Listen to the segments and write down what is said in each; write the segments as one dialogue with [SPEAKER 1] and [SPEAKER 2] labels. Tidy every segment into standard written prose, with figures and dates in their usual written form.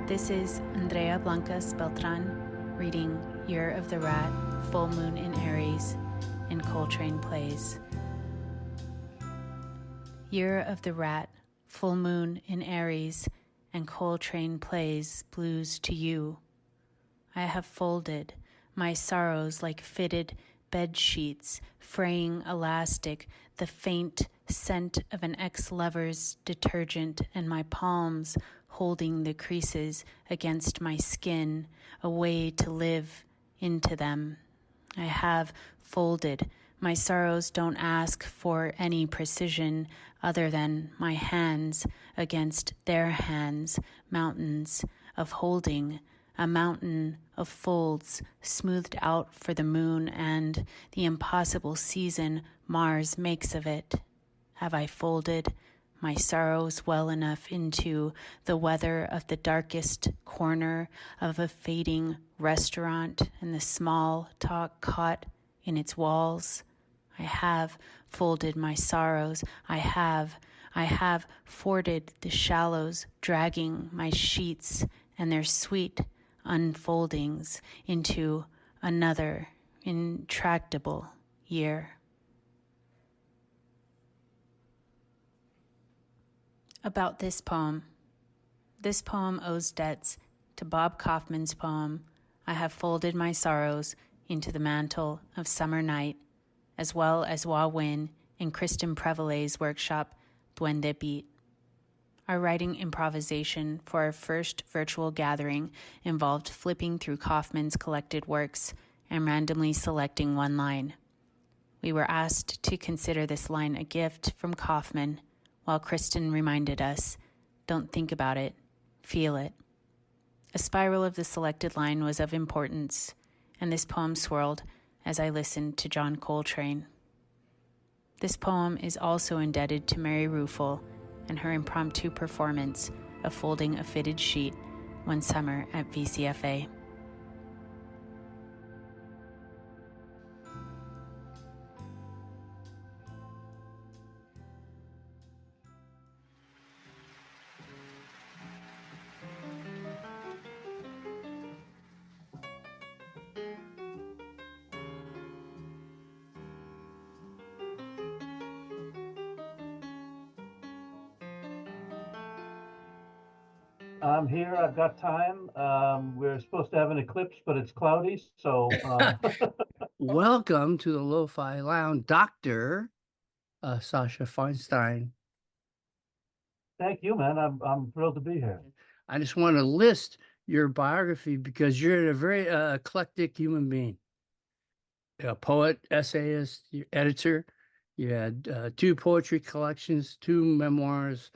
[SPEAKER 1] This is Andrea Blancas Beltran reading Year of the Rat, Full Moon in Aries in Coltrane Plays. Year of the Rat, Full Moon in Aries and Coltrane Plays Blues to You. I have folded my sorrows like fitted bed sheets, fraying elastic, the faint scent of an ex-lover's detergent, and my palms holding the creases against my skin, a way to live into them. I have folded. My sorrows don't ask for any precision other than my hands against their hands, mountains of holding, a mountain of folds smoothed out for the moon and the impossible season Mars makes of it. Have I folded my sorrows well enough into the weather of the darkest corner of a fading restaurant and the small talk caught in its walls? I have folded my sorrows. I have forded the shallows, dragging my sheets and their sweet unfoldings into another intractable year. About this poem. This poem owes debts to Bob Kaufman's poem, I Have Folded My Sorrows into the Mantle of Summer Night, as well as Wah Win and Kristen Prevalet's workshop, Duende Beat. Our writing improvisation for our first virtual gathering involved flipping through Kaufman's collected works and randomly selecting one line. We were asked to consider this line a gift from Kaufman, while Kristen reminded us, don't think about it, feel it. A spiral of the selected line was of importance, and this poem swirled as I listened to John Coltrane. This poem is also indebted to Mary Ruffel and her impromptu performance of folding a fitted sheet one summer at VCFA.
[SPEAKER 2] I'm here. I've got time. We're supposed to have an eclipse, but it's cloudy. So
[SPEAKER 3] welcome to the Lo-Fi Lounge, Dr. SASCHA FEINSTEIN.
[SPEAKER 2] Thank you, man. I'm thrilled to be here.
[SPEAKER 3] I just want to list your biography because you're a very eclectic human being. A poet, essayist, editor. You had 2 poetry collections, 2 memoirs,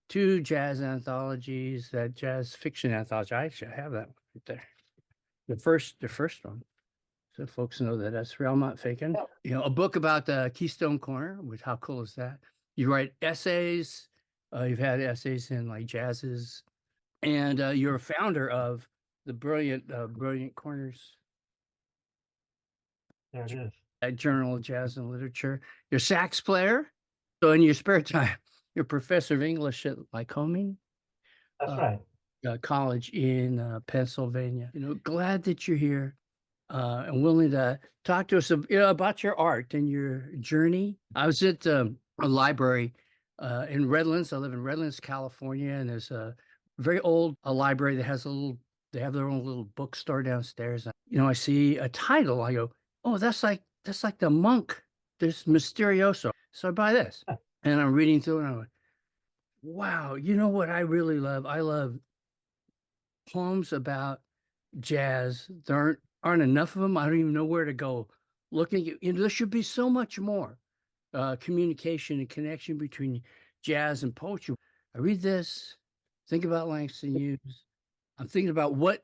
[SPEAKER 3] 2 jazz anthologies, that jazz fiction anthology. I actually have that one right there. The first one. So folks know that that's real. I'm not faking. You know, a book about the Keystone Corner, which how cool is that? You write essays. You've had essays in like jazzes, and you're a founder of the Brilliant Corners.
[SPEAKER 2] There it is.
[SPEAKER 3] A Journal of Jazz and Literature. You're a sax player. So in your spare time, you're a professor of English at Lycoming.
[SPEAKER 2] That's right.
[SPEAKER 3] College in Pennsylvania. You know, glad that you're here and willing to talk to us about your art and your journey. I was at a library in Redlands. I live in Redlands, California, and there's a very old library that has they have their own little bookstore downstairs. You know, I see a title. I go, oh, that's like the monk. There's Misterioso. So I buy this. And I'm reading through it and I'm like, wow, you know what I really love? I love poems about jazz. There aren't enough of them. I don't even know where to go looking at, there should be so much more communication and connection between jazz and poetry. I read this, think about Langston Hughes. I'm thinking about what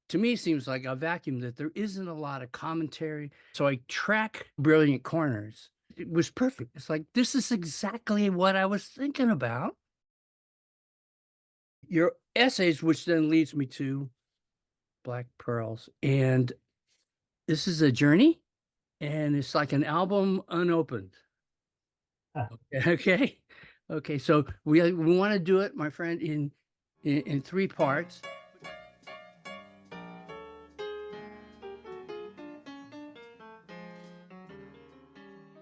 [SPEAKER 3] to me seems like a vacuum, that there isn't a lot of commentary. So I track Brilliant Corners. it was perfect. It's like, this is exactly what I was thinking about. Your essays, which then leads me to Black Pearls. And this is a journey, and it's like an album unopened.
[SPEAKER 2] Huh.
[SPEAKER 3] Okay. Okay. So we want to do it, my friend, in three parts.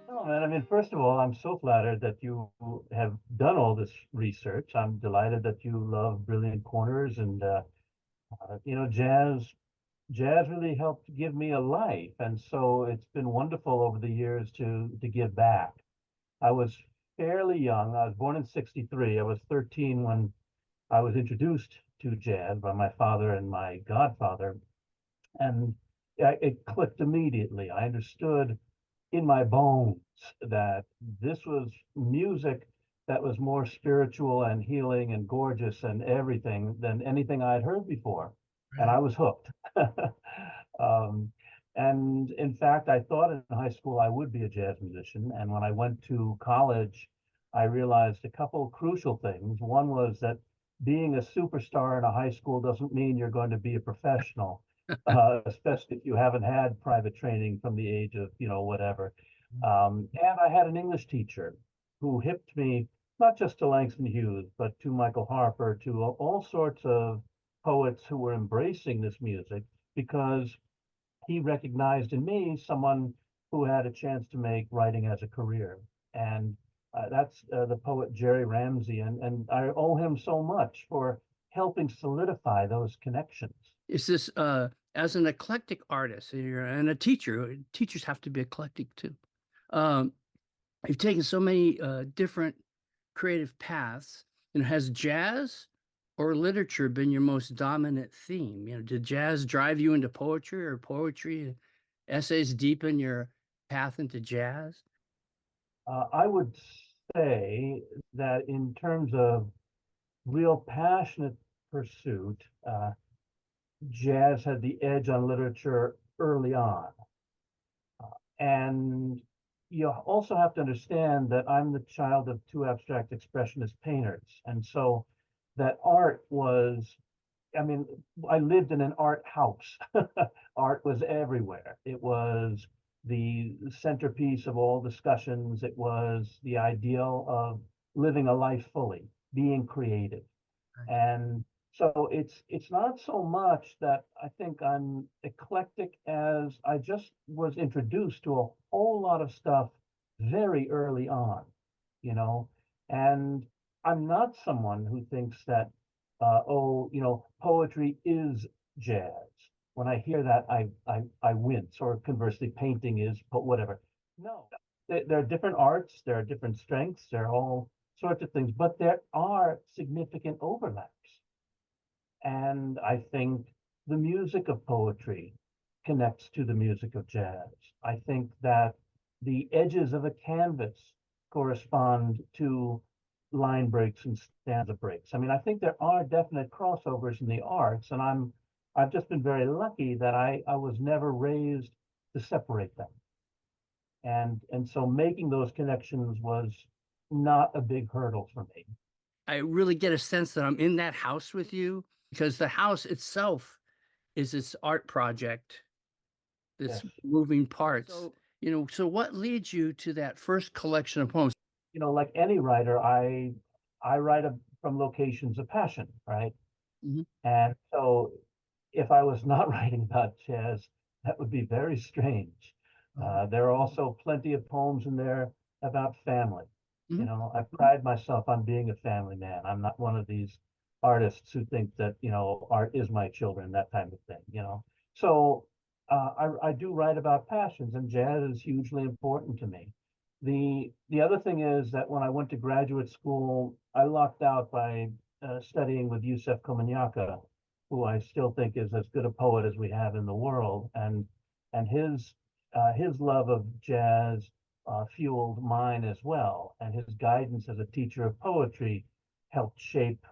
[SPEAKER 2] Oh, man, I mean, first of all, I'm so flattered that you have done all this research. I'm delighted that you love Brilliant Corners, and jazz really helped give me a life, and so it's been wonderful over the years to give back. I was fairly young. I was born in '63. I was 13 when I was introduced to jazz by my father and my godfather, and it clicked immediately. I understood in my bones that this was music that was more spiritual and healing and gorgeous and everything than anything I had heard before. And I was hooked. um, and in fact, I thought in high school I would be a jazz musician. And when I went to college, I realized a couple crucial things. One was that being a superstar in a high school doesn't mean you're going to be a professional, especially if you haven't had private training from the age of, whatever. And I had an English teacher who hipped me not just to Langston Hughes, but to Michael Harper, to all sorts of poets who were embracing this music because he recognized in me someone who had a chance to make writing as a career. And that's the poet Jerry Ramsey. And I owe him so much for helping solidify those connections.
[SPEAKER 3] Is this as an eclectic artist and a teacher? Teachers have to be eclectic too. You've taken so many different creative paths. Has jazz or literature been your most dominant theme? Did jazz drive you into poetry, or poetry essays deepen your path into jazz?
[SPEAKER 2] I would say that in terms of real passionate pursuit, jazz had the edge on literature early on. And you also have to understand that I'm the child of two abstract expressionist painters. And so that art was, I mean, I lived in an art house. Art was everywhere. It was the centerpiece of all discussions. It was the ideal of living a life fully, being creative. And so it's not so much that I think I'm eclectic as I just was introduced to a whole lot of stuff very early on, you know, and I'm not someone who thinks that, poetry is jazz. When I hear that, I wince, or conversely, painting is, but whatever. No, there are different arts, there are different strengths, there are all sorts of things, but there are significant overlaps. And I think the music of poetry connects to the music of jazz. I think that the edges of a canvas correspond to line breaks and stanza breaks. I mean, I think there are definite crossovers in the arts, and I've just been very lucky that I was never raised to separate them. And so making those connections was not a big hurdle for me.
[SPEAKER 3] I really get a sense that I'm in that house with you, because the house itself is this art project, this
[SPEAKER 2] Yes.
[SPEAKER 3] moving parts. So what leads you to that first collection of poems?
[SPEAKER 2] Like any writer, I write from locations of passion, right?
[SPEAKER 3] Mhm.
[SPEAKER 2] And so if I was not writing about jazz, that would be very strange. There are also plenty of poems in there about family.
[SPEAKER 3] Mhm.
[SPEAKER 2] I pride myself on being a family man. I'm not one of these artists who think that, art is my children, that type of thing. So I do write about passions, and jazz is hugely important to me. The other thing is that when I went to graduate school, I lucked out by studying with Yusef Komunyakaa, who I still think is as good a poet as we have in the world, and his love of jazz fueled mine as well, and his guidance as a teacher of poetry helped shape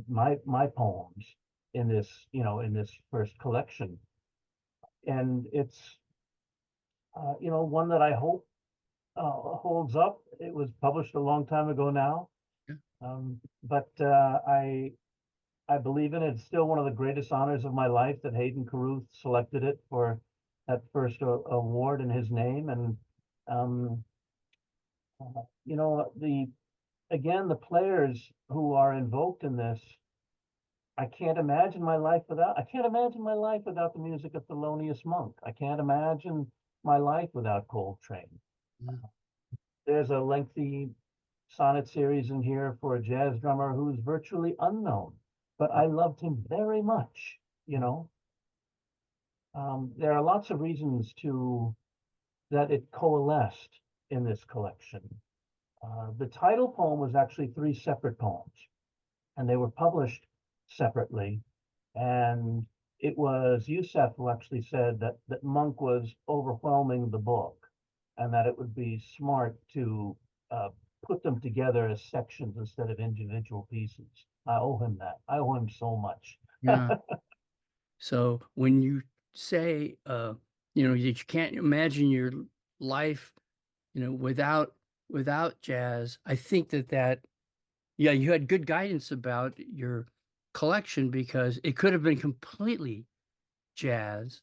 [SPEAKER 2] my poems in this first collection, and it's one that I hope holds up. It was published a long time ago now.
[SPEAKER 3] Yeah.
[SPEAKER 2] But I believe in it. It's still one of the greatest honors of my life that Hayden Carruth selected it for that first award in his name. And um, you know, the players who are invoked in this, I can't imagine my life without. I can't imagine my life without the music of Thelonious Monk. I can't imagine my life without Coltrane.
[SPEAKER 3] Yeah.
[SPEAKER 2] There's a lengthy sonnet series in here for a jazz drummer who's virtually unknown, but I loved him very much, you know. There are lots of reasons that it coalesced in this collection. The title poem was actually three separate poems, and they were published separately. And it was Youssef who actually said that Monk was overwhelming the book, and that it would be smart to put them together as sections instead of individual pieces. I owe him that. I owe him so much.
[SPEAKER 3] Yeah. So when you say, you know, that you can't imagine your life, you know, without jazz, I think yeah, you had good guidance about your collection because it could have been completely jazz,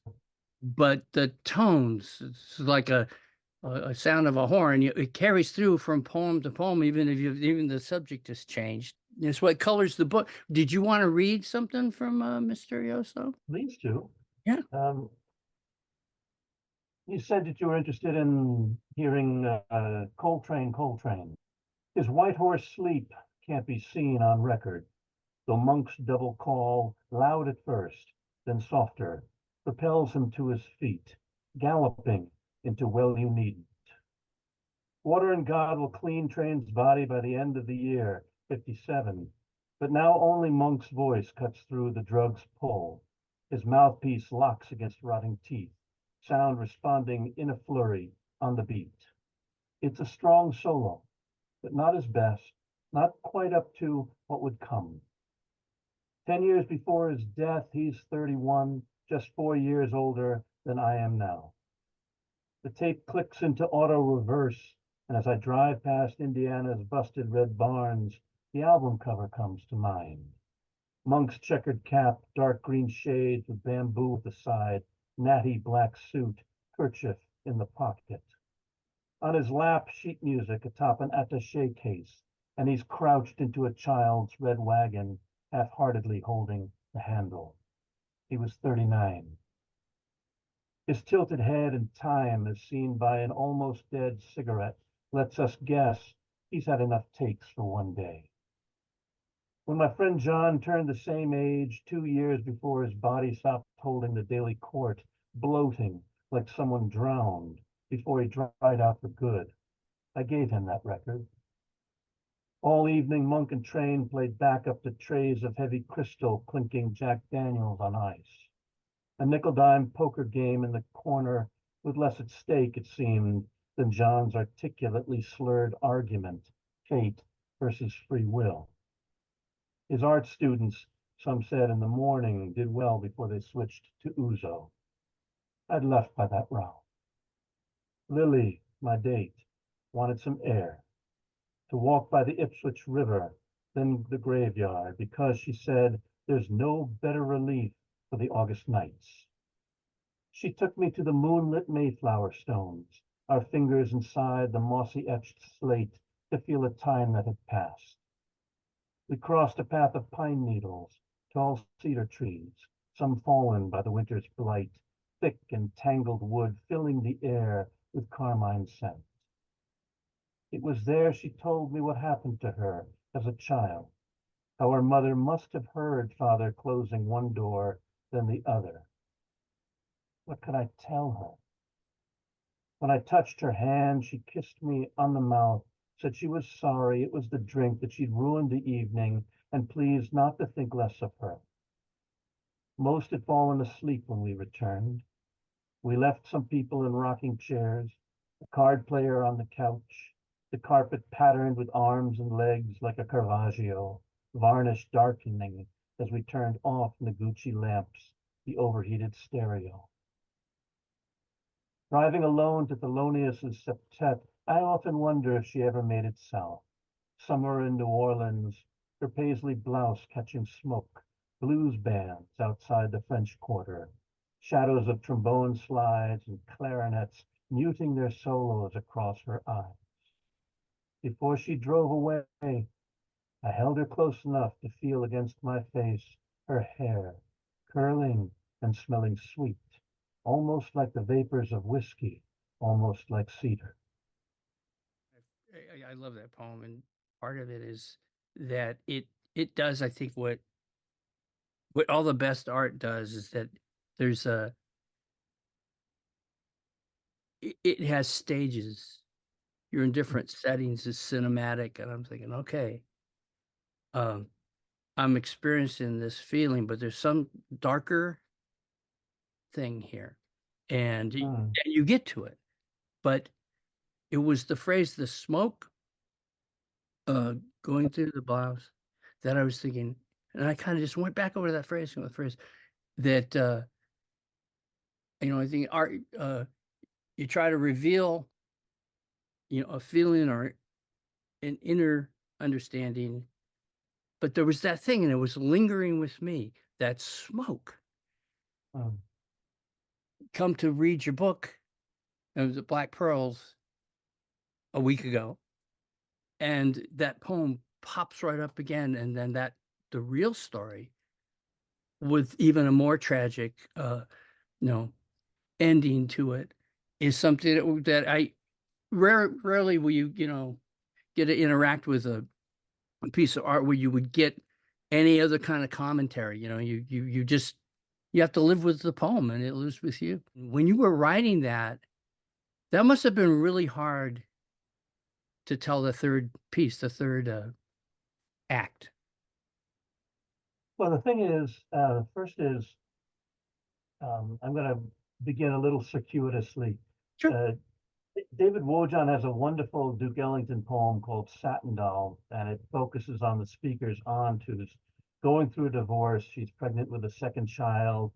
[SPEAKER 3] but the tones, it's like a sound of a horn. It carries through from poem to poem, even if even the subject has changed. It's what colors the book. Did you want to read something from Misterioso?
[SPEAKER 2] Please do.
[SPEAKER 3] Yeah.
[SPEAKER 2] You said that you were interested in hearing Coltrane. His white horse sleep can't be seen on record, though Monk's double call, loud at first, then softer, propels him to his feet, galloping into Well You Needn't. Water and God will clean Train's body by the end of the year, 57. But now only Monk's voice cuts through the drug's pull. His mouthpiece locks against rotting teeth, sound responding in a flurry on the beat. It's a strong solo, but not his best, not quite up to what would come. 10 years before his death, he's 31, just 4 years older than I am now. The tape clicks into auto reverse, and as I drive past Indiana's busted red barns, the album cover comes to mind. Monk's checkered cap, dark green shades with bamboo at the side, natty black suit, kerchief in the pocket. On his lap, sheet music atop an attaché case, and he's crouched into a child's red wagon, half-heartedly holding the handle. He was 39. His tilted head in time, as seen by an almost dead cigarette, lets us guess he's had enough takes for one day. When my friend John turned the same age, 2 years before his body stopped holding the daily court, bloating like someone drowned before he dried out for good, I gave him that record. All evening, Monk and Train played back up to trays of heavy crystal clinking Jack Daniels on ice. A nickel-dime poker game in the corner with less at stake, it seemed, than John's articulately slurred argument, fate versus free will. His art students, some said in the morning, did well before they switched to Ouzo. I'd left by that round. Lily, my date, wanted some air, to walk by the Ipswich River, then the graveyard, because she said there's no better relief for the August nights. She took me to the moonlit Mayflower stones, our fingers inside the mossy etched slate to feel a time that had passed. We crossed a path of pine needles, tall cedar trees, some fallen by the winter's blight, thick and tangled wood filling the air with carmine scent. It was there she told me what happened to her as a child, how her mother must have heard father closing one door, then the other. What could I tell her? When I touched her hand, she kissed me on the mouth, said she was sorry it was the drink, that she'd ruined the evening, and pleased not to think less of her. Most had fallen asleep when we returned. We left some people in rocking chairs, a card player on the couch, the carpet patterned with arms and legs like a Caravaggio, varnish darkening as we turned off Noguchi lamps, the overheated stereo. Driving alone to Thelonious' septet I often wonder if she ever made it south. Summer in New Orleans, her paisley blouse catching smoke, blues bands outside the French Quarter, shadows of trombone slides and clarinets muting their solos across her eyes. Before she drove away, I held her close enough to feel against my face her hair, curling and smelling sweet, almost like the vapors of whiskey, almost like cedar.
[SPEAKER 3] I love that poem, and part of it is that it does, I think, what all the best art does is that there's it has stages. You're in different settings, it's cinematic, and I'm thinking, okay, I'm experiencing this feeling, but there's some darker thing here, and you get to it. But it was the phrase, the smoke going through the blouse, that I was thinking, and I kind of just went back over to that phrase, that I think art, you try to reveal, a feeling or an inner understanding, but there was that thing, and it was lingering with me, that smoke. Come to read your book, it was at Black Pearls a week ago, and that poem pops right up again, and then the real story with even a more tragic ending to it is something that I rarely will you get to interact with a piece of art where you would get any other kind of commentary. You have to live with the poem, and it lives with you. When you were writing that must have been really hard to tell the third piece, the third act.
[SPEAKER 2] Well, the thing is, first is, I'm going to begin a little circuitously.
[SPEAKER 3] Sure.
[SPEAKER 2] David Wojan has a wonderful Duke Ellington poem called Satin Doll, and it focuses on the speaker's aunt who's going through a divorce. She's pregnant with a second child.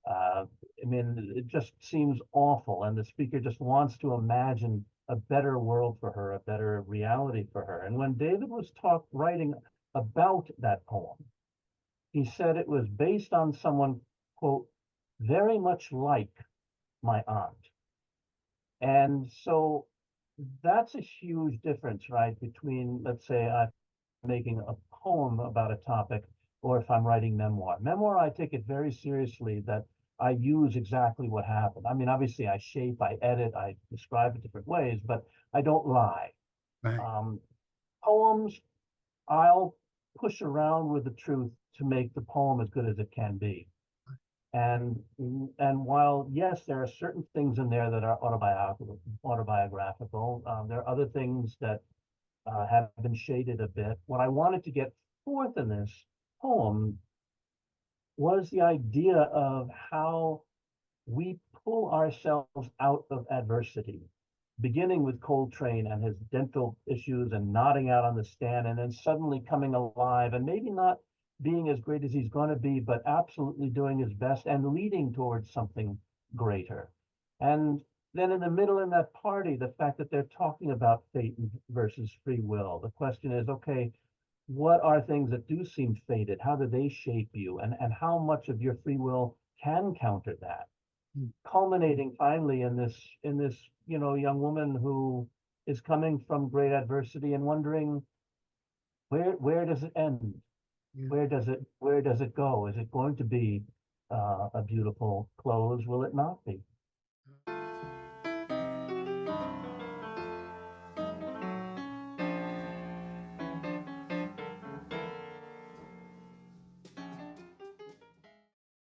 [SPEAKER 2] It just seems awful, and the speaker just wants to imagine a better world for her, a better reality for her. And when David was writing about that poem, he said it was based on someone, quote, very much like my aunt. And so that's a huge difference, right, between, let's say, I'm making a poem about a topic, or if I'm writing memoir. Memoir, I take it very seriously that I use exactly what happened. I mean, obviously, I shape, I edit, I describe it different ways, but I don't lie.
[SPEAKER 3] Right.
[SPEAKER 2] Poems, I'll push around with the truth to make the poem as good as it can be. And while, yes, there are certain things in there that are autobiographical, there are other things that have been shaded a bit. What I wanted to get forth in this poem was the idea of how we pull ourselves out of adversity, beginning with Coltrane and his dental issues and nodding out on the stand, and then suddenly coming alive and maybe not being as great as he's going to be, but absolutely doing his best and leading towards something greater. And then in the middle in that party, the fact that they're talking about fate versus free will. The question is, okay, what are things that do seem fated? How do they shape you? And how much of your free will can counter that? Culminating finally in this young woman who is coming from great adversity and wondering, where does it end? Where does it go? Is it going to be a beautiful close? Will it not be?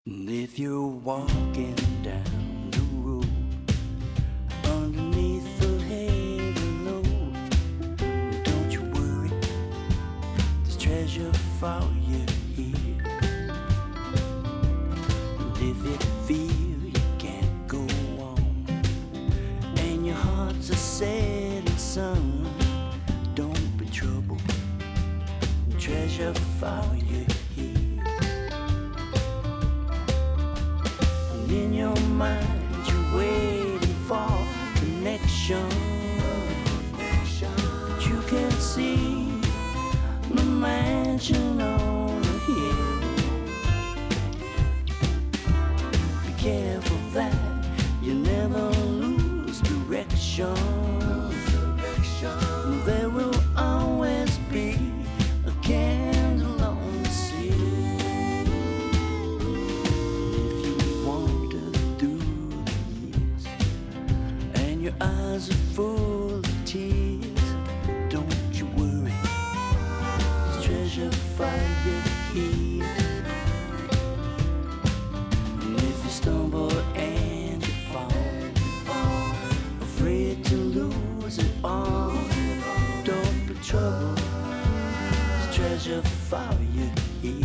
[SPEAKER 4] And if you're walking down the road underneath the heavy load, don't you worry, there's treasure for you here. And if you feel you can't go on and your heart's a setting sun, don't be troubled, treasure for you here. In your mind, you're waiting for connection. treasure for you here.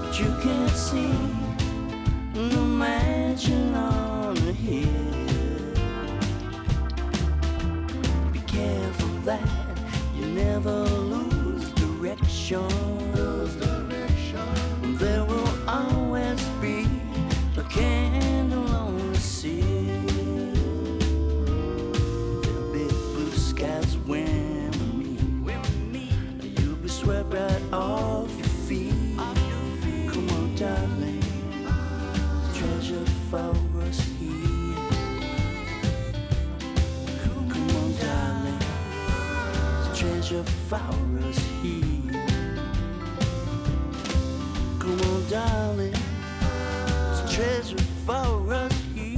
[SPEAKER 4] But you can't see no mansion on a hill. Be careful that you never lose direction. There will always be a candle on the sill. There'll be blue skies when you'll be swept right off your feet. Come on, darling, treasure for us here. Come on, darling, treasure for us here. Come on, darling, treasure for us here.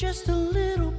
[SPEAKER 4] just a little